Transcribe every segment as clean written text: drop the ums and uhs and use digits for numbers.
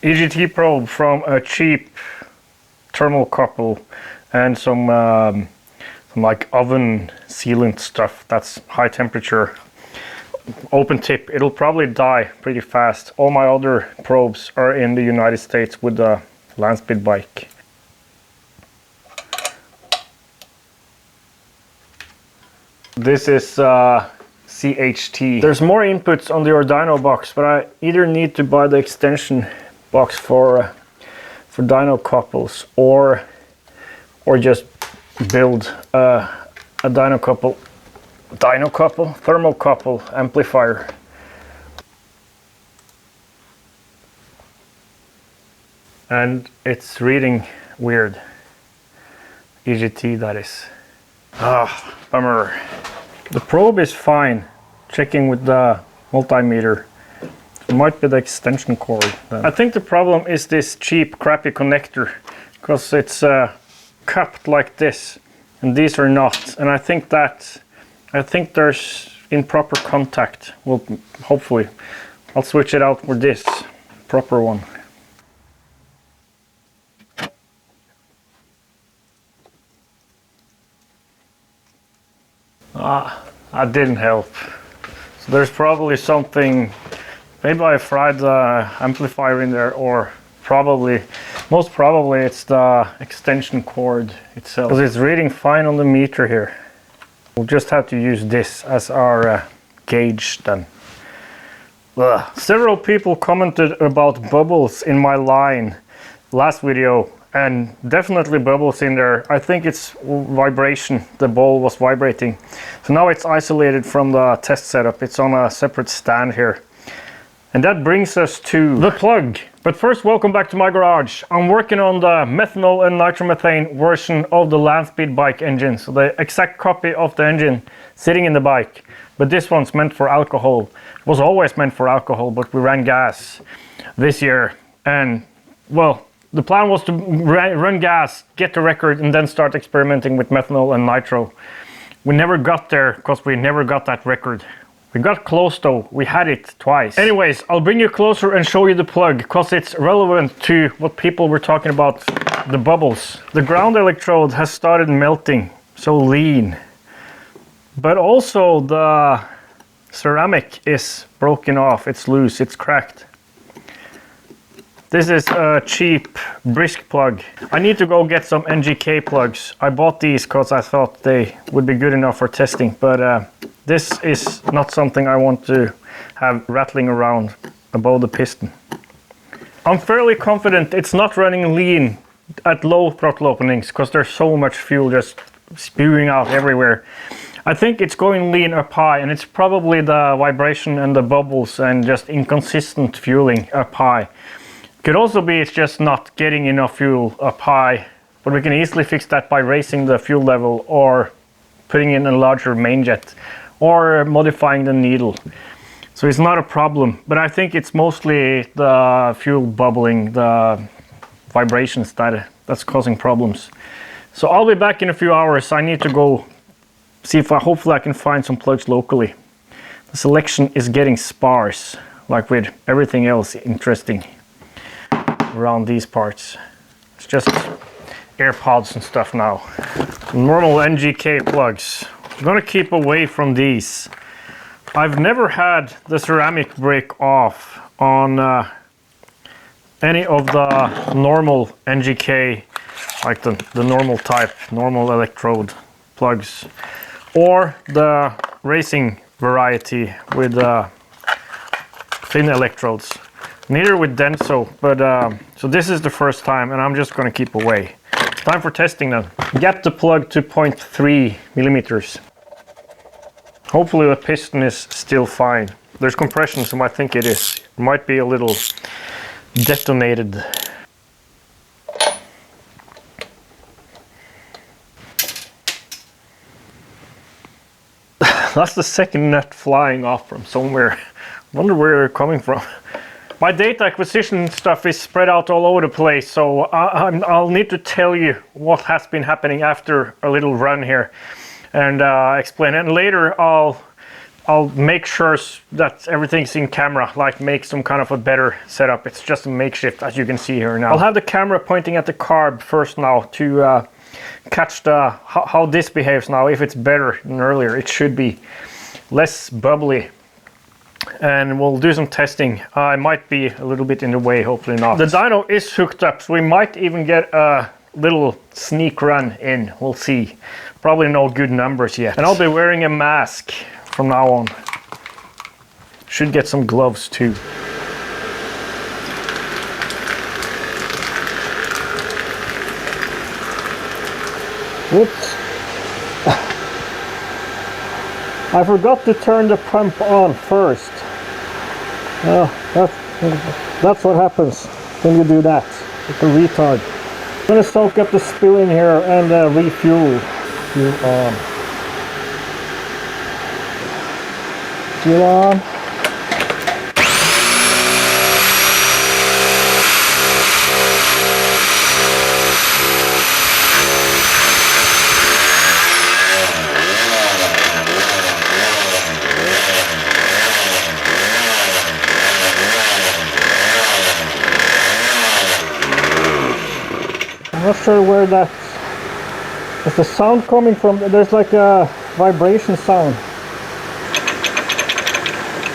EGT probe from a cheap thermocouple and some like oven sealant stuff that's high temperature. Open tip, it'll probably die pretty fast. All my other probes are in the United States with the land speed bike. This is CHT. There's more inputs on the Arduino box, but I either need to buy the extension box for dyno couples or just build a thermocouple amplifier. And it's reading weird. EGT, that is. Ah, bummer. The probe is fine. Checking with the multimeter. It might be the extension cord then. I think the problem is this cheap crappy connector, because it's cupped like this and these are not, and I think there's improper contact. Well, hopefully I'll switch it out for this proper one. That didn't help. So there's probably something, maybe I fried the amplifier in there, or most probably it's the extension cord itself. Because it's reading fine on the meter here. We'll just have to use this as our gauge then. Ugh. Several people commented about bubbles in my line last video, and definitely bubbles in there. I think it's vibration, the ball was vibrating. So now it's isolated from the test setup. It's on a separate stand here. And that brings us to the plug. But first, welcome back to my garage. I'm working on the methanol and nitromethane version of the land speed bike engine. So the exact copy of the engine sitting in the bike. But this one's meant for alcohol. It was always meant for alcohol, but we ran gas this year. And well, the plan was to run gas, get the record, and then start experimenting with methanol and nitro. We never got there because we never got that record. We got close though, we had it twice. Anyways, I'll bring you closer and show you the plug because it's relevant to what people were talking about, the bubbles. The ground electrode has started melting, so lean. But also the ceramic is broken off, it's loose, it's cracked. This is a cheap brisk plug. I need to go get some NGK plugs. I bought these because I thought they would be good enough for testing, but this is not something I want to have rattling around above the piston. I'm fairly confident it's not running lean at low throttle openings because there's so much fuel just spewing out everywhere. I think it's going lean up high, and it's probably the vibration and the bubbles and just inconsistent fueling up high. Could also be it's just not getting enough fuel up high, but we can easily fix that by raising the fuel level or putting in a larger main jet or modifying the needle. So it's not a problem, but I think it's mostly the fuel bubbling, the vibrations that's causing problems. So I'll be back in a few hours. I need to go see if hopefully I can find some plugs locally. The selection is getting sparse, like with everything else interesting around these parts. It's just AirPods and stuff now. Normal NGK plugs. I'm gonna keep away from these. I've never had the ceramic break off on any of the normal NGK, like the normal type, normal electrode plugs, or the racing variety with thin electrodes. Neither with Denso, but so this is the first time, and I'm just gonna keep away. Time for testing then. Gap the plug to 0.3 millimeters. Hopefully the piston is still fine. There's compression, so I think it is. It might be a little detonated. That's the second nut flying off from somewhere. I wonder where they're coming from. My data acquisition stuff is spread out all over the place, so I'll need to tell you what has been happening after a little run here and explain it. And later I'll I'll make sure that everything's in camera, like make some kind of a better setup. It's just a makeshift, as you can see here now. I'll have the camera pointing at the carb first now to catch how this behaves now. If it's better than earlier, it should be less bubbly. And we'll do some testing. I might be a little bit in the way, hopefully not. The dyno is hooked up, so we might even get a little sneak run in. We'll see. Probably no good numbers yet. And I'll be wearing a mask from now on. Should get some gloves too. Whoops. I forgot to turn the pump on first. That's what happens when you do that. It's a retard. I'm gonna soak up the spill in here and refuel. Fuel on. Fuel on. I'm not sure where that is the sound coming from. There's like a vibration sound.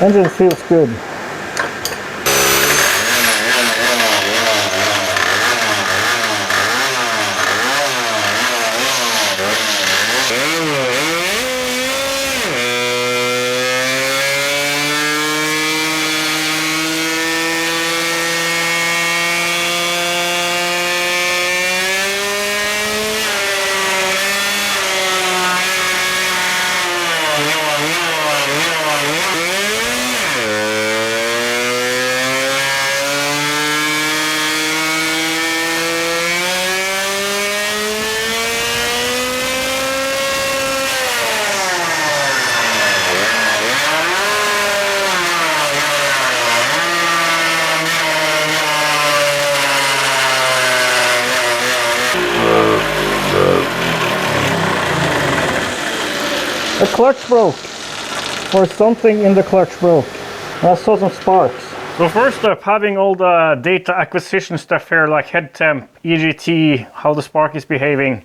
Engine feels good. The clutch broke, or something in the clutch broke. I saw some sparks. So first up, having all the data acquisition stuff here, like head temp, EGT, how the spark is behaving,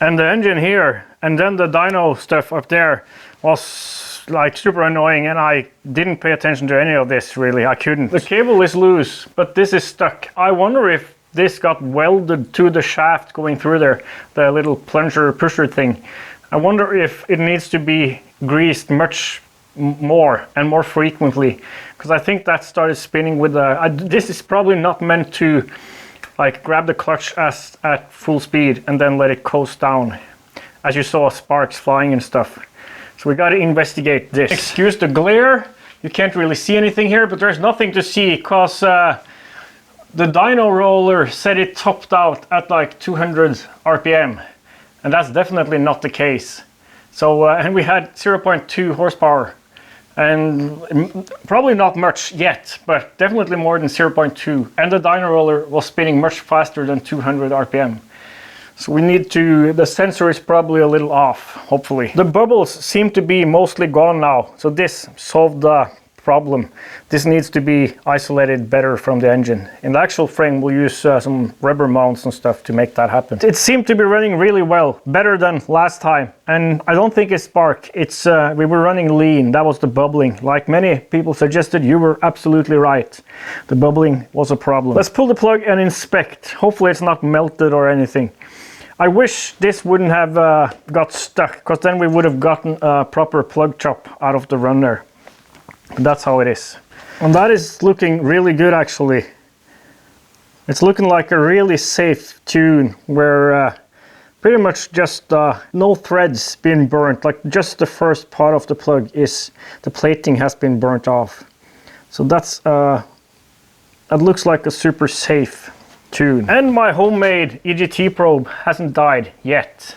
and the engine here, and then the dyno stuff up there was like super annoying, and I didn't pay attention to any of this really. I couldn't. The cable is loose, but this is stuck. I wonder if this got welded to the shaft going through there, the little plunger pusher thing. I wonder if it needs to be greased much more and more frequently, because I think that started spinning with the... this is probably not meant to like grab the clutch at full speed and then let it coast down, as you saw sparks flying and stuff. So we got to investigate this. Excuse the glare, you can't really see anything here, but there's nothing to see because the dyno roller said it topped out at like 200 RPM. And that's definitely not the case. So, and we had 0.2 horsepower, and probably not much yet, but definitely more than 0.2. And the dyno roller was spinning much faster than 200 RPM. So we need to, the sensor is probably a little off, hopefully. The bubbles seem to be mostly gone now. So this solved the problem. This needs to be isolated better from the engine. In the actual frame we'll use some rubber mounts and stuff to make that happen. It seemed to be running really well, better than last time, and I don't think it's spark. It's we were running lean. That was the bubbling. Like many people suggested, you were absolutely right. The bubbling was a problem. Let's pull the plug and inspect. Hopefully it's not melted or anything. I wish this wouldn't have got stuck, because then we would have gotten a proper plug chop out of the run there. That's how it is. And that is looking really good actually. It's looking like a really safe tune where pretty much just no threads been burnt, like just the first part of the plug is, the plating has been burnt off. So that's, that looks like a super safe tune. And my homemade EGT probe hasn't died yet,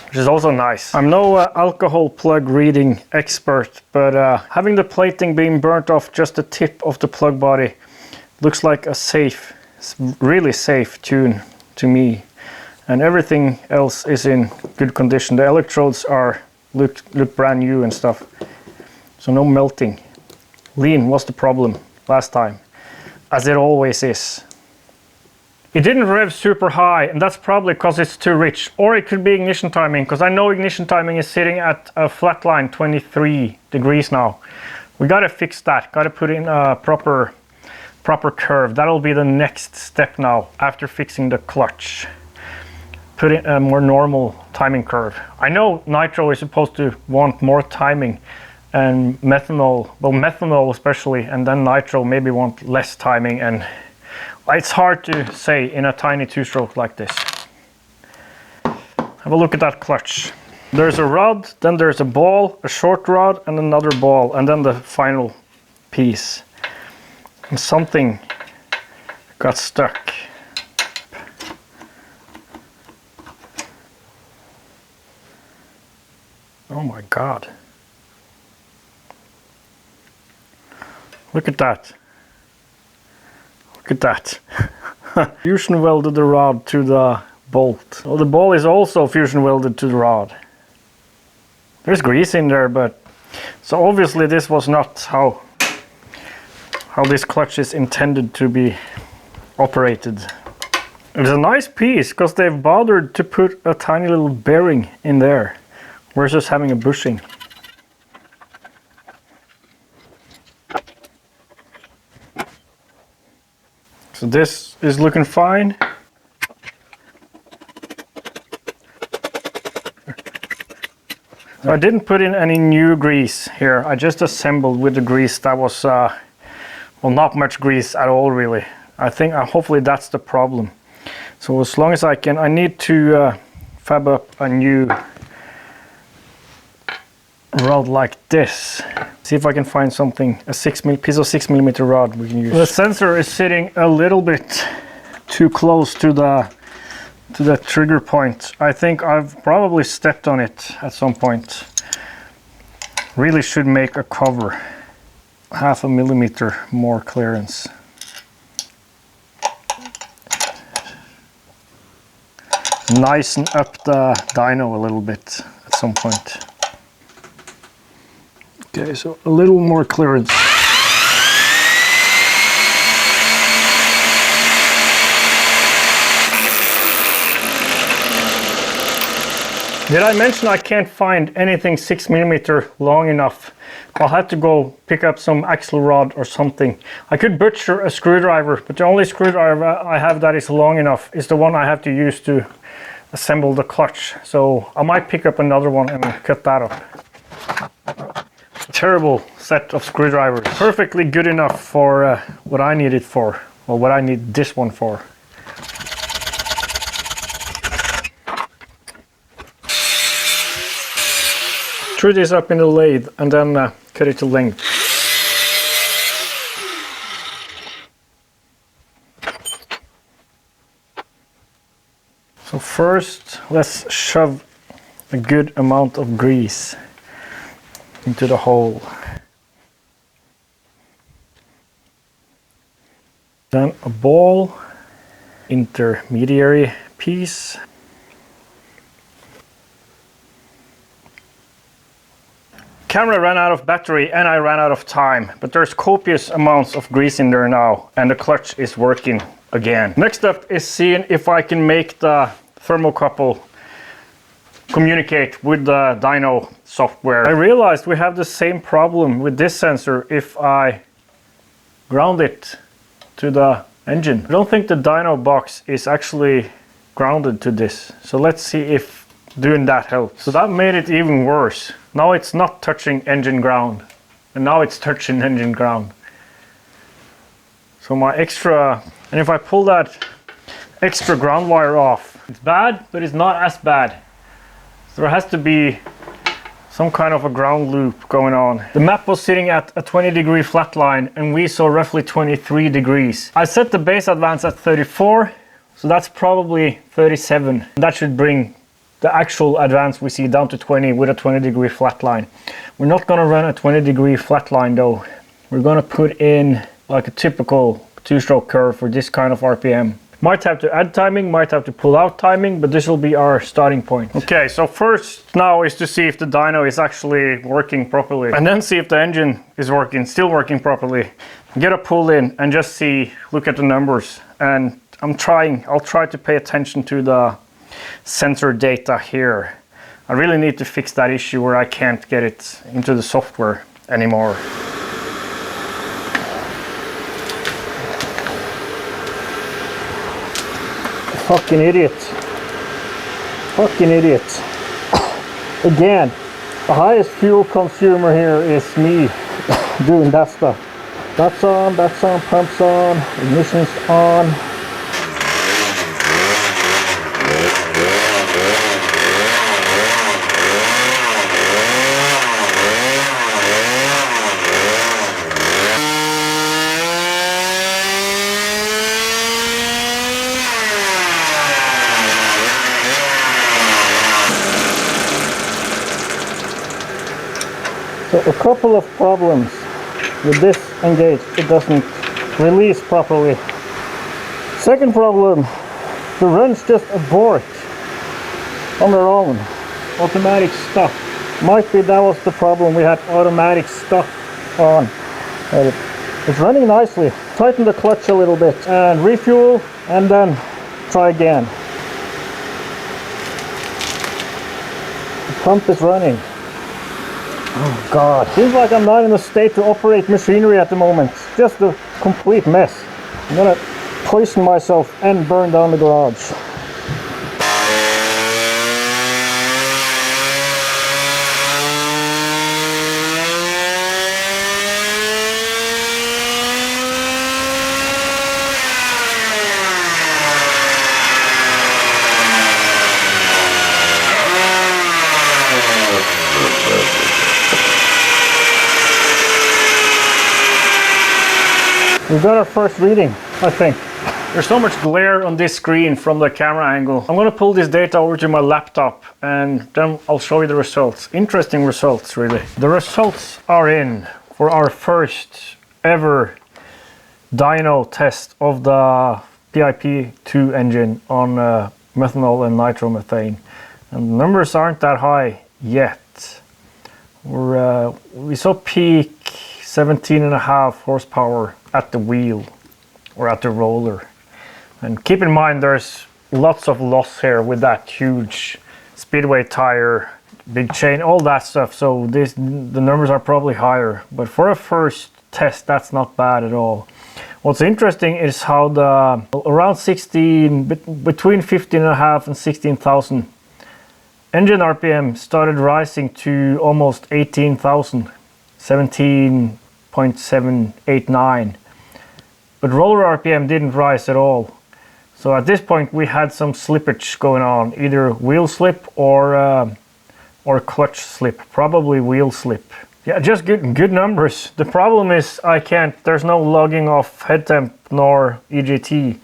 which is also nice. I'm no alcohol plug reading expert, but having the plating being burnt off just the tip of the plug body looks like a safe, really safe tune to me. And everything else is in good condition. The electrodes are look brand new and stuff. So no melting. Lean was the problem last time, as it always is. It didn't rev super high, and that's probably because it's too rich. Or it could be ignition timing, because I know ignition timing is sitting at a flat line 23 degrees now. We gotta fix that, gotta put in a proper curve. That'll be the next step now, after fixing the clutch. Put in a more normal timing curve. I know Nitro is supposed to want more timing, and Methanol, well, Methanol especially, and then Nitro maybe want less timing, and it's hard to say in a tiny two-stroke like this. Have a look at that clutch. There's a rod, then there's a ball, a short rod, and another ball, and then the final piece. And something got stuck. Oh my God. Look at that. Look at that. Fusion welded the rod to the bolt. Well, the ball is also fusion welded to the rod. There's grease in there, but so obviously this was not how this clutch is intended to be operated. It's a nice piece because they've bothered to put a tiny little bearing in there versus having a bushing. So this is looking fine. So I didn't put in any new grease here. I just assembled with the grease that was, well, not much grease at all really. I think hopefully that's the problem. So as long as I can, I need to fab up a new rod like this. See if I can find something, a piece of 6mm rod we can use. The sensor is sitting a little bit too close to the trigger point. I think I've probably stepped on it at some point. Really should make a cover. 0.5 millimeter more clearance. Nice up the dyno a little bit at some point. Okay, so a little more clearance. Did I mention I can't find anything 6mm long enough? I'll have to go pick up some axle rod or something. I could butcher a screwdriver, but the only screwdriver I have that is long enough is the one I have to use to assemble the clutch. So I might pick up another one and cut that up. Terrible set of screwdrivers. Perfectly good enough for what I need it for, or what I need this one for. Screw this up in the lathe and then cut it to length. So first, let's shove a good amount of grease into the hole. Then a ball, intermediary piece. Camera ran out of battery and I ran out of time, but there's copious amounts of grease in there now and the clutch is working again. Next up is seeing if I can make the thermocouple communicate with the dyno software. I realized we have the same problem with this sensor if I ground it to the engine. I don't think the dyno box is actually grounded to this, so let's see if doing that helps. So that made it even worse. Now it's not touching engine ground, and now it's touching engine ground. So my extra, and if I pull that extra ground wire off, it's bad, but it's not as bad. So there has to be some kind of a ground loop going on. The map was sitting at a 20-degree flat line, and we saw roughly 23 degrees. I set the base advance at 34, so that's probably 37. That should bring the actual advance we see down to 20 with a 20-degree flat line. We're not gonna run a 20-degree flat line though. We're gonna put in like a typical two-stroke curve for this kind of RPM. Might have to add timing, might have to pull out timing, but this will be our starting point. Okay, so first now is to see if the dyno is actually working properly, and then see if the engine is still working properly. Get a pull in and just see, look at the numbers. And I'll try to pay attention to the sensor data here. I really need to fix that issue where I can't get it into the software anymore. Fucking idiot. Fucking idiot. Again, the highest fuel consumer here is me doing that stuff. That's on, pumps on, ignition's on. So a couple of problems with this engage, it doesn't release properly. Second problem, the runs just abort on their own. Automatic stop. Might be that was the problem, we had automatic stop on. It's running nicely. Tighten the clutch a little bit and refuel and then try again. The pump is running. Oh God, seems like I'm not in a state to operate machinery at the moment. It's just a complete mess. I'm gonna poison myself and burn down the garage. We got our first reading, I think. There's so much glare on this screen from the camera angle. I'm gonna pull this data over to my laptop and then I'll show you the results. Interesting results, really. The results are in for our first ever dyno test of the PIP2 engine on methanol and nitromethane. And the numbers aren't that high yet. We saw peak 17.5 horsepower at the wheel or at the roller. And keep in mind there's lots of loss here with that huge speedway tire, big chain, all that stuff. So the numbers are probably higher, but for a first test that's not bad at all. What's interesting is how the around 16, between 15.5 and 16,000 engine RPM started rising to almost 18,000, 17.789, but roller RPM didn't rise at all. So at this point we had some slippage going on, either wheel slip or clutch slip, probably wheel slip. Yeah, just good numbers. The problem is there's no logging of head temp nor EGT.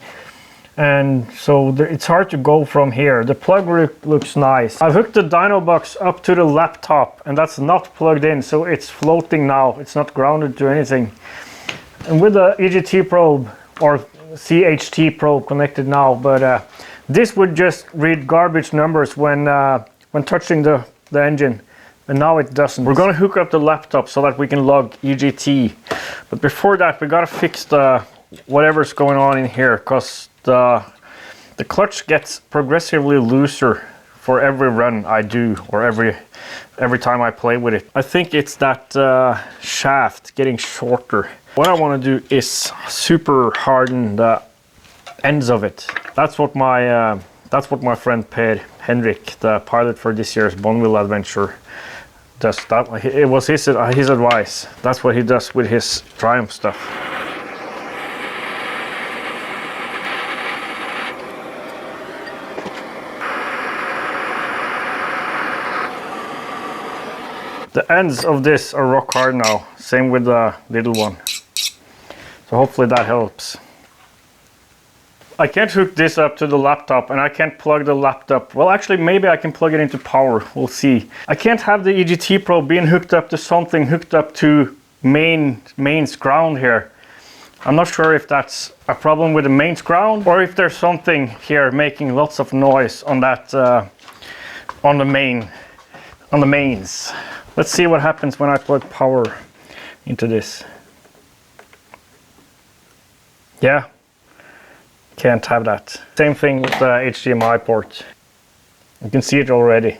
And so it's hard to go from here. The plug looks nice. I've hooked the dyno box up to the laptop and that's not plugged in, so it's floating now. It's not grounded to anything. And with the EGT probe or CHT probe connected now, but this would just read garbage numbers when touching the engine, and now it doesn't. We're gonna hook up the laptop so that we can log EGT. But before that, we gotta fix whatever's going on in here, because the clutch gets progressively looser for every run I do, or every time I play with it. I think it's that shaft getting shorter. What I want to do is super harden the ends of it. That's what my friend Per Henrik, the pilot for this year's Bonneville adventure, does. It was his advice. That's what he does with his Triumph stuff. The ends of this are rock hard now, same with the little one. So hopefully that helps. I can't hook this up to the laptop and I can't plug the laptop. Well, actually maybe I can plug it into power, we'll see. I can't have the EGT probe being hooked up to something hooked up to mains ground here. I'm not sure if that's a problem with the mains ground or if there's something here making lots of noise on that on the mains. Let's see what happens when I plug power into this. Yeah, can't have that. Same thing with the HDMI port. You can see it already.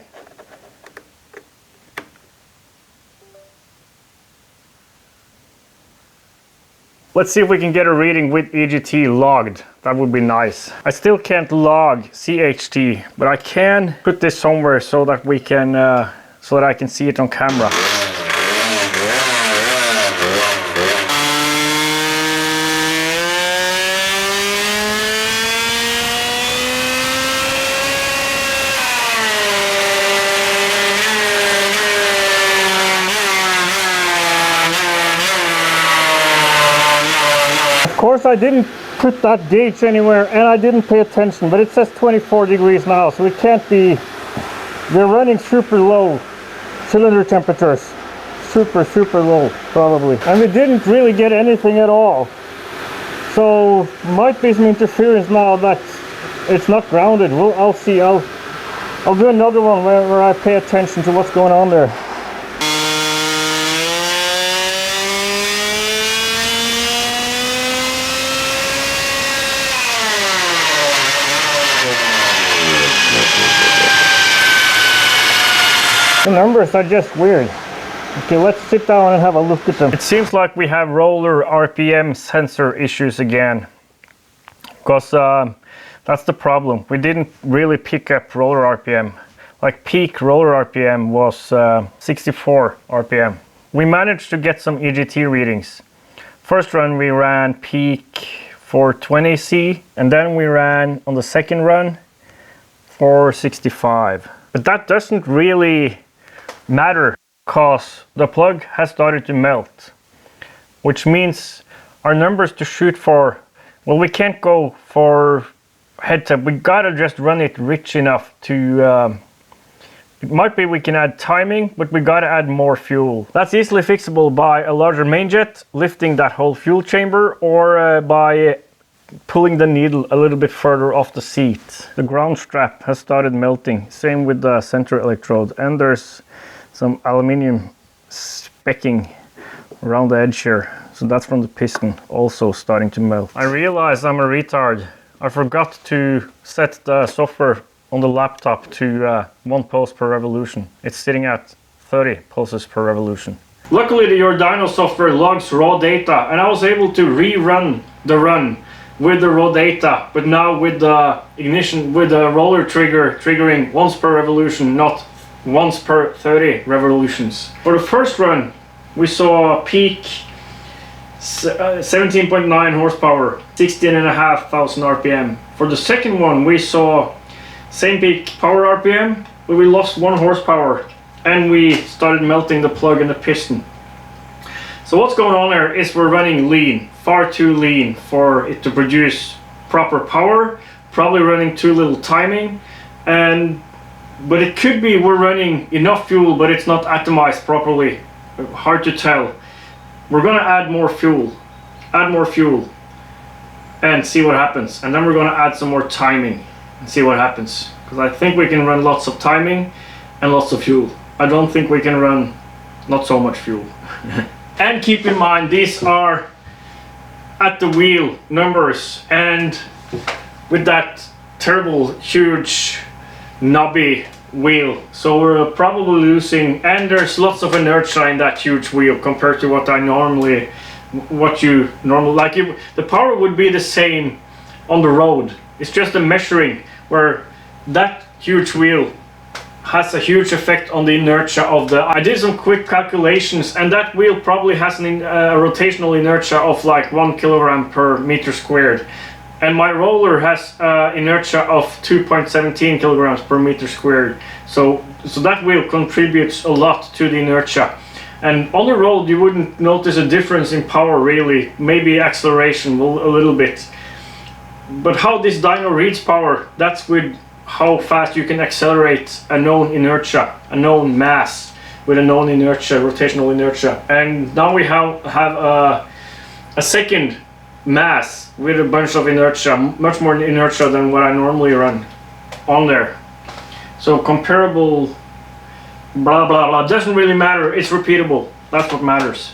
Let's see if we can get a reading with EGT logged. That would be nice. I still can't log CHT, but I can put this somewhere so that we can, so that I can see it on camera. Of course, I didn't put that gauge anywhere and I didn't pay attention, but it says 24 degrees now, so it can't be. They're running super low cylinder temperatures, super low probably, and we didn't really get anything at all. So might be some interference now that it's not grounded. I'll see. I'll do another one where I pay attention to what's going on there. The numbers are just weird. Okay, let's sit down and have a look at them. It seems like we have roller RPM sensor issues again. Because that's the problem. We didn't really pick up roller RPM. Like peak roller RPM was 64 RPM. We managed to get some EGT readings. First run we ran peak 420C, and then we ran on the second run 465. But that doesn't really matter because the plug has started to melt, which means our numbers to shoot for, well, we can't go for head temp. We gotta just run it rich enough to it might be we can add timing, but we gotta add more fuel. That's easily fixable by a larger main jet lifting that whole fuel chamber, or by pulling the needle a little bit further off the seat. The ground strap has started melting, same with the center electrode, and there's some aluminium specking around the edge here, so that's from the piston also starting to melt. I realize I'm a retard. I forgot to set the software on the laptop to 1 pulse per revolution. It's sitting at 30 pulses per revolution. Luckily the Arduino software logs raw data, and I was able to rerun the run with the raw data, but now with the ignition, with the roller trigger triggering once per revolution, not once per 30 revolutions. For the first run we saw a peak 17.9 horsepower, 16,500 RPM. For the second one we saw same peak power RPM, but we lost 1 horsepower and we started melting the plug and the piston. So what's going on there is we're running lean, far too lean for it to produce proper power, probably running too little timing, but it could be we're running enough fuel but it's not atomized properly. Hard to tell. We're gonna add more fuel and see what happens, and then we're gonna add some more timing and see what happens, because I think we can run lots of timing and lots of fuel. I don't think we can run not so much fuel. And keep in mind, these are at the wheel numbers, and with that terrible huge knobby wheel, so we're probably losing, and there's lots of inertia in that huge wheel compared to what you normally like. The power would be the same on the road. It's just a measuring where that huge wheel has a huge effect on the inertia of the. I did some quick calculations, and that wheel probably has a rotational inertia of like 1 kilogram per meter squared, and my roller has inertia of 2.17 kilograms per meter squared. So that wheel contributes a lot to the inertia. And on the road you wouldn't notice a difference in power really, maybe acceleration a little bit. But how this dyno reads power, that's with how fast you can accelerate a known inertia, a known mass with a known inertia, rotational inertia. And now we have a second mass with a bunch of inertia, much more inertia than what I normally run on there. So comparable blah blah blah doesn't really matter, it's repeatable, that's what matters.